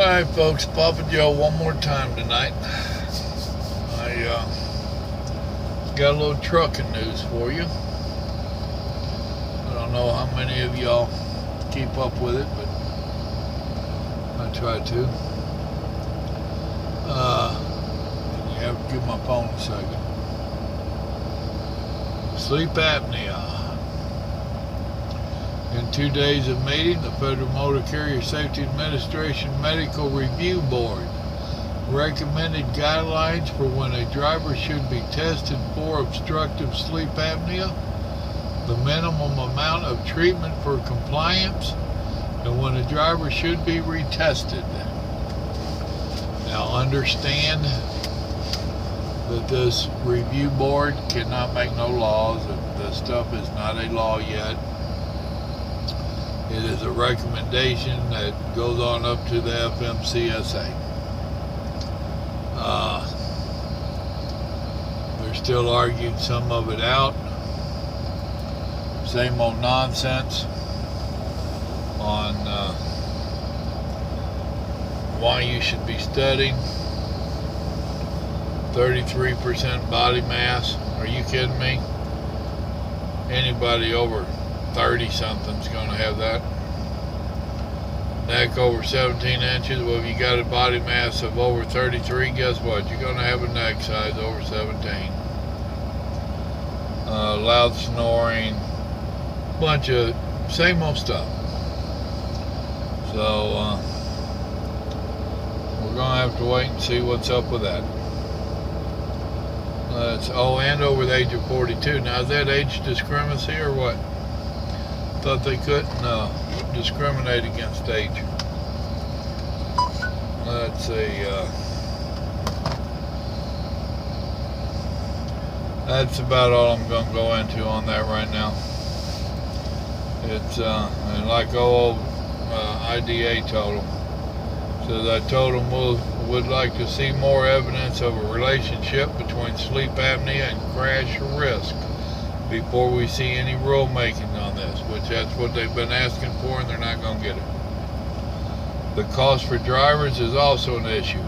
Alright folks, Papa Joe one more time tonight. I got a little trucking news for you. I don't know how many of y'all keep up with it, but I try to. You have to give my phone a second. Sleep apnea. In 2 days of meeting, the Federal Motor Carrier Safety Administration Medical Review Board recommended guidelines for when a driver should be tested for obstructive sleep apnea, the minimum amount of treatment for compliance, and when a driver should be retested. Now understand that this review board cannot make no laws. This stuff is not a law yet. It is a recommendation that goes on up to the FMCSA. They're still arguing some of it out. Same old nonsense on why you should be studying. 33% body mass. Are you kidding me? Anybody over 30 something's going to have that. Neck over 17 inches. Well, if you got a body mass of over 33, guess what? You're going to have a neck size over 17. Loud snoring. Bunch of same old stuff. So we're going to have to wait and see what's up with that. And over the age of 42. Now, is that age discriminacy or what? Thought they couldn't discriminate against age. Let's see. That's about all I'm going to go into on that right now. It's and like old IDA told them. So I told them would like to see more evidence of a relationship between sleep apnea and crash risk before we see any rulemaking on this, which that's what they've been asking for, and they're not going to get it. The cost for drivers is also an issue.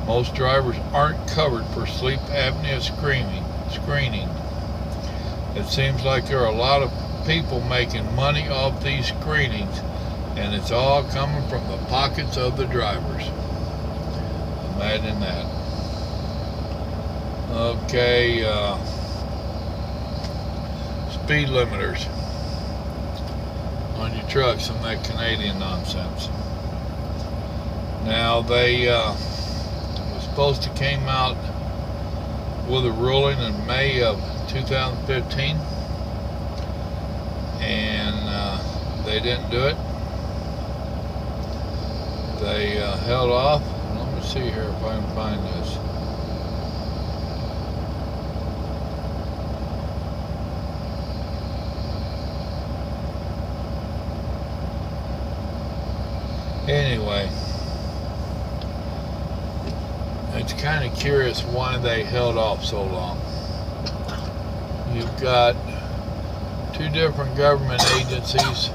Most drivers aren't covered for sleep apnea screening. It seems like there are a lot of people making money off these screenings, and it's all coming from the pockets of the drivers. Imagine that. Okay, speed limiters on your trucks and that Canadian nonsense. Now they were supposed to came out with a ruling in May of 2015, and they didn't do it. They held off. Let me see here if I can find this. Anyway, it's kind of curious why they held off so long. You've got two different government agencies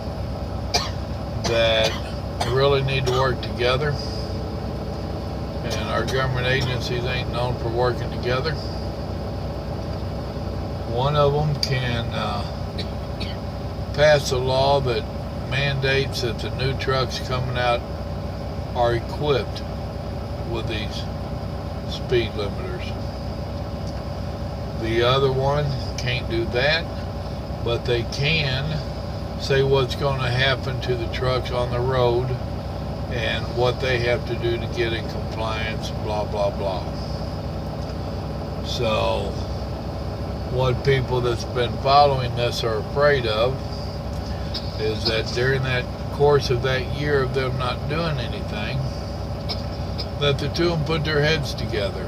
that really need to work together, and our government agencies ain't known for working together. One of them can pass a law that mandates that the new trucks coming out are equipped with these speed limiters. The other one can't do that, but they can say what's going to happen to the trucks on the road and what they have to do to get in compliance, blah, blah, blah. So what people that's been following this are afraid of is that during that course of that year of them not doing anything, that the two of them put their heads together.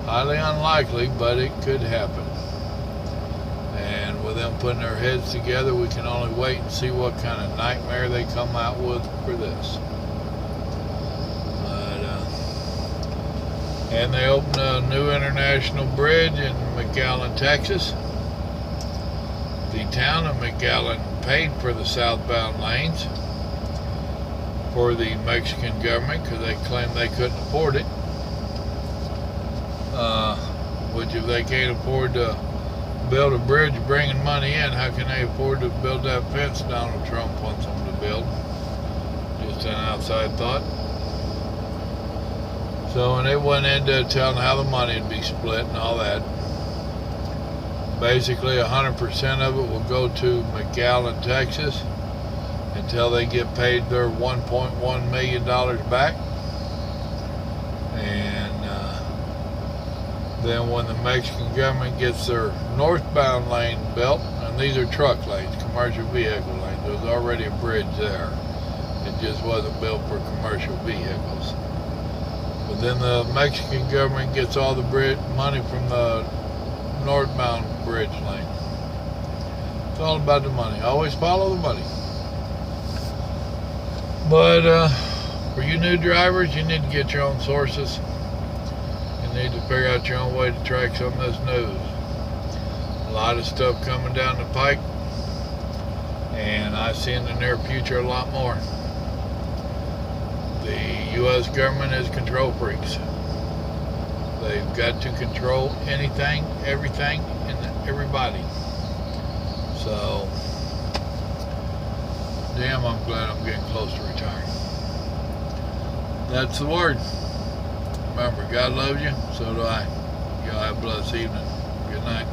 Highly unlikely, but it could happen. And with them putting their heads together, we can only wait and see what kind of nightmare they come out with for this. And they opened a new international bridge in McAllen, Texas. The town of McAllen paid for the southbound lanes. for the Mexican government because they claimed they couldn't afford it. Which if they can't afford to build a bridge bringing money in, how can they afford to build that fence Donald Trump wants them to build? Just an outside thought. So when they went into telling how the money would be split and all that, basically 100% of it will go to McAllen, Texas, until they get paid their $1.1 million back. And then when the Mexican government gets their northbound lane built, and these are truck lanes, commercial vehicle lanes, there's already a bridge there. It just wasn't built for commercial vehicles. But then the Mexican government gets all the money from the northbound bridge lane. It's all about the money. Always follow the money. But for you new drivers, you need to get your own sources. You need to figure out your own way to track some of this news. A lot of stuff coming down the pike, and I see in the near future a lot more. The U.S. government is control freaks. They've got to control anything, everything, and everybody. So, damn, I'm glad I'm getting close to retiring. That's the word. Remember, God loves you, so do I. Y'all have a blessed evening. Good night.